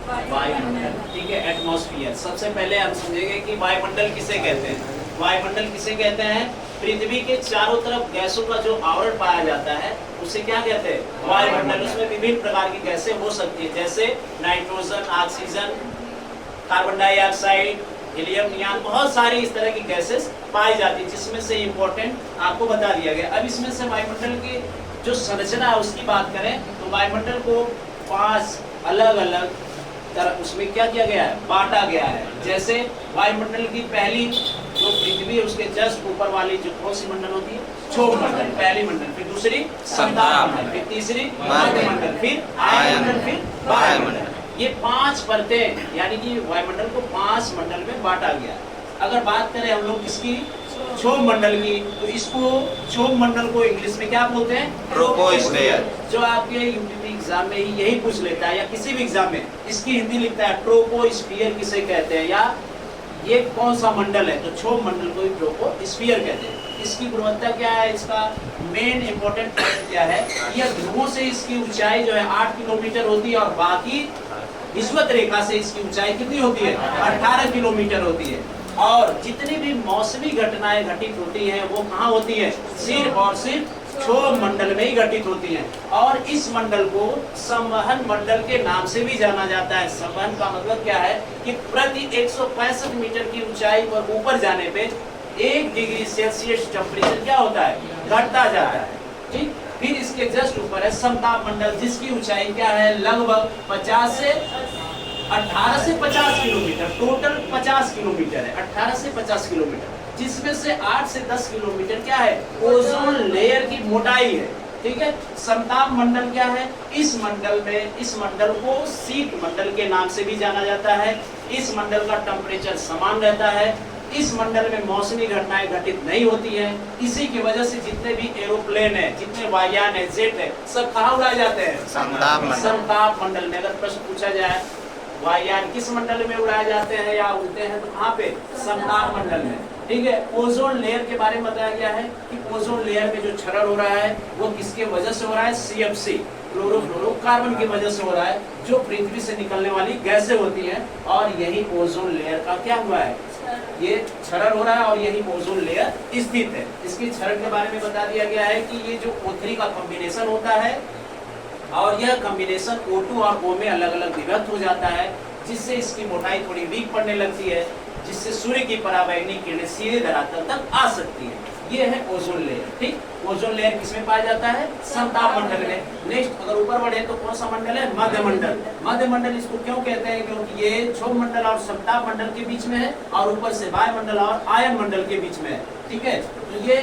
वायुमंडल, ठीक है, एटमॉस्फेयर। सबसे पहले हम समझेंगे कि वायुमंडल किसे कहते हैं। वायुमंडल किसे कहते हैं? पृथ्वी के चारों तरफ गैसों का जो आवरण पाया जाता है उसे क्या कहते हैं? वायुमंडल। उसमें विभिन्न प्रकार की गैसें हो सकती है, जैसे nitrogen, oxygen, carbon dioxide, helium, neon, बहुत सारी इस तरह की गैसेस पाई जाती है, जिसमें से इम्पोर्टेंट आपको बता दिया गया। अब इसमें से वायुमंडल की जो संरचना है उसकी बात करें तो वायुमंडल को 5 अलग अलग तरह उसमें क्या किया गया है? बांटा गया है। जैसे वायुमंडल की पहली जो पृथ्वी है उसके जस्ट ऊपर वाली जो कौन सी मंडल होती है? क्षोभ मंडल, पहली मंडल। फिर दूसरी संताप मंडल, फिर तीसरी मध्य मंडल, फिर आयन मंडल, फिर वायुमंडल। ये 5 परतें, यानी कि वायुमंडल को 5 मंडल में बांटा गया। अगर बात करें हम लोग इसकी क्षोभ मंडल की, तो इसको क्षोभ मंडल को इंग्लिश में क्या बोलते हैं? ट्रोपोस्फेयर। जो आपके यूपीपी एग्जाम में यही पूछ लेता है या किसी भी एग्जाम में इसकी हिंदी लिखता है ट्रोपोस्फियर किसे कहते हैं, या ये कौन सा मंडल है, तो क्षोभ मंडल को ही ट्रोपोस्फियर कहते हैं। इसकी गुणवत्ता क्या है? इसका मेन इंपॉर्टेंट पॉइंट क्या है? यह ध्रुवों से इसकी ऊंचाई जो है 8 किलोमीटर होती है और बाकी विषुवत रेखा से इसकी ऊंचाई कितनी होती है? 18 किलोमीटर होती है। और जितनी भी मौसमी घटनाएं घटित होती हैं वो कहाँ होती है? सिर्फ और सिर्फ क्षोभ मंडल में ही घटित होती हैं। और इस मंडल को संवहन मंडल के नाम से भी जाना जाता है। संवहन का मतलब क्या है कि प्रति 165 मीटर की ऊंचाई पर ऊपर जाने पे 1 डिग्री सेल्सियस टेम्परेचर क्या होता है? घटता जाता है। ठीक, फिर इसके जस्ट ऊपर है समताप मंडल, जिसकी ऊंचाई क्या है? लगभग 18 से 50 किलोमीटर, टोटल 50 किलोमीटर है, 18 से 50 किलोमीटर, जिसमें से 8 से 10 किलोमीटर क्या है? ओजोन लेयर की मोटाई है। ठीक है। समताप मंडल क्या है? इस मंडल को शीत मंडल के नाम से भी जाना जाता है। इस मंडल का टेम्परेचर समान रहता है। इस मंडल में मौसमी घटनाएं घटित नहीं होती हैं। इसी की वजह से जितने भी एरोप्लेन है, जितने वायुयान है, जेट है, सब कहाँ उड़ाए जाते हैं? समताप मंडल में। अगर प्रश्न पूछा जाए वायुयान किस मंडल में उड़ाए जाते हैं या उड़ते हैं, तो कहाँ पे? समताप मंडल में। ठीक है। ओजोन लेयर के बारे में बताया गया है कि ओजोन लेयर में जो क्षरण हो रहा है वो किसके वजह से हो रहा है? CFC, क्लोरोफ्लोरोकार्बन की वजह से हो रहा है, जो पृथ्वी से निकलने वाली गैसें होती हैं। और यही ओजोन लेयर का क्या हुआ है? ये क्षरण हो रहा है और यही ओजोन लेयर स्थित है। इसकी क्षरण के बारे में बता दिया गया है कि ये जो O3 का कॉम्बिनेशन होता है और यह कॉम्बिनेशन O2 और O में अलग अलग विभक्त हो जाता है, जिससे इसकी मोटाई थोड़ी वीक पड़ने लगती है, जिससे सूर्य की पराबैंगनी किरणें सीधे धरातल तक आ सकती है। ये है ओजोन लेयर। ठीक, ओजोन लेयर किसमें पाया जाता है? समताप मंडल में। नेक्स्ट अगर ऊपर बढ़े तो कौन सा मंडल है? मध्य मंडल। मध्य मंडल इसको क्यों कहते हैं? क्योंकि ये क्षोभ मंडल और समताप मंडल के बीच में है और ऊपर से वायुमंडल और आयन मंडल के बीच में है। ठीक है, तो ये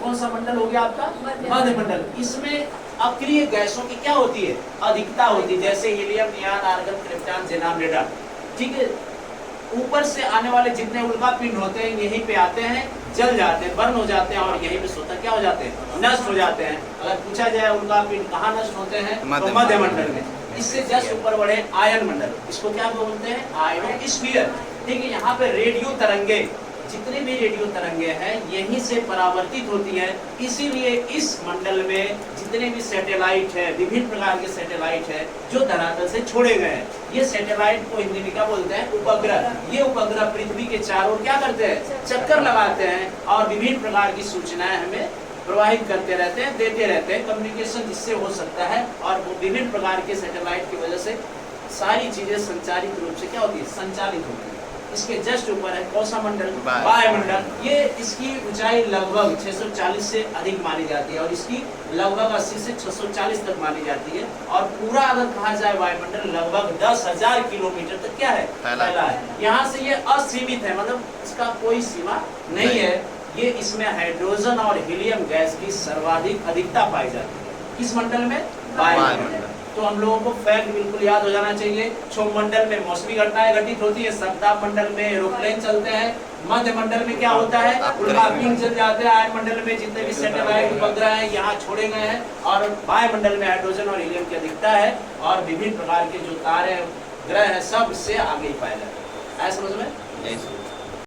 कौन सा मंडल हो गया आपका? मध्य मंडल। इसमें अक्रिय गैसों की क्या होती है? अधिकता होती है, जैसे helium, neon, argon, krypton, xenon, radon. ठीक है। ऊपर से आने वाले जितने उल्का पिंड होते हैं यहीं पे आते हैं, जल जाते हैं, बर्न हो जाते हैं और यहीं पे स्वतः क्या हो जाते हैं? नष्ट हो जाते हैं। अगर पूछा जाए उल्का पिंड कहाँ नष्ट होते हैं, तो मध्य मंडल में। इससे जस्ट ऊपर बढ़े आयन मंडल, इसको क्या बोलते हैं? आयनोस्फीयर। ठीक है। यहाँ पे रेडियो तरंगे, जितनी भी रेडियो तरंगे हैं यहीं से परावर्तित होती है। इसीलिए इस मंडल में जितने भी सैटेलाइट है, विभिन्न प्रकार के सैटेलाइट है जो धरातल से छोड़े गए हैं, ये सैटेलाइट को हिंदी में क्या बोलते हैं? उपग्रह। ये उपग्रह पृथ्वी के चारों ओर क्या करते हैं? चक्कर लगाते हैं और विभिन्न प्रकार की सूचनाएं हमें प्रवाहित करते रहते हैं, देते रहते हैं। कम्युनिकेशन जिससे हो सकता है और वो विभिन्न प्रकार के सैटेलाइट की वजह से सारी चीजें संचालित रूप से क्या होती है? संचालित होती है। इसके जस्ट ऊपर है कौन सा मंडल? वायुमंडल। ये इसकी ऊंचाई लगभग 640 से अधिक मानी जाती है और इसकी लगभग 80 से 640 तक मानी जाती है। और पूरा अगर कहा जाए वायुमंडल लगभग 10,000 किलोमीटर तक क्या है? फैला है। यहाँ से ये असीमित है, मतलब इसका कोई सीमा नहीं है। ये इसमें हाइड्रोजन और हीलियम गैस की सर्वाधिक अधिकता पाई जाती है। किस मंडल में? वायुमंडल। तो हम लोगों को फैक्ट बिल्कुल याद हो जाना चाहिए। क्षोभ मंडल में मौसमी घटनाएं घटित होती है, समताप मंडल में एरोप्लेन चलते हैं, मध्य मंडल में क्या होता है? उल्का पिंड चल जाते हैं, आयन मंडल में जितने भी सैटेलाइट उपग्रह हैं यहाँ छोड़े गए हैं, और वायुमंडल में हाइड्रोजन और हीलियम की अधिकता है और विभिन्न प्रकार के जो तारे ग्रह हैं सब इससे आगे ही पाए जाते हैं। समझ में?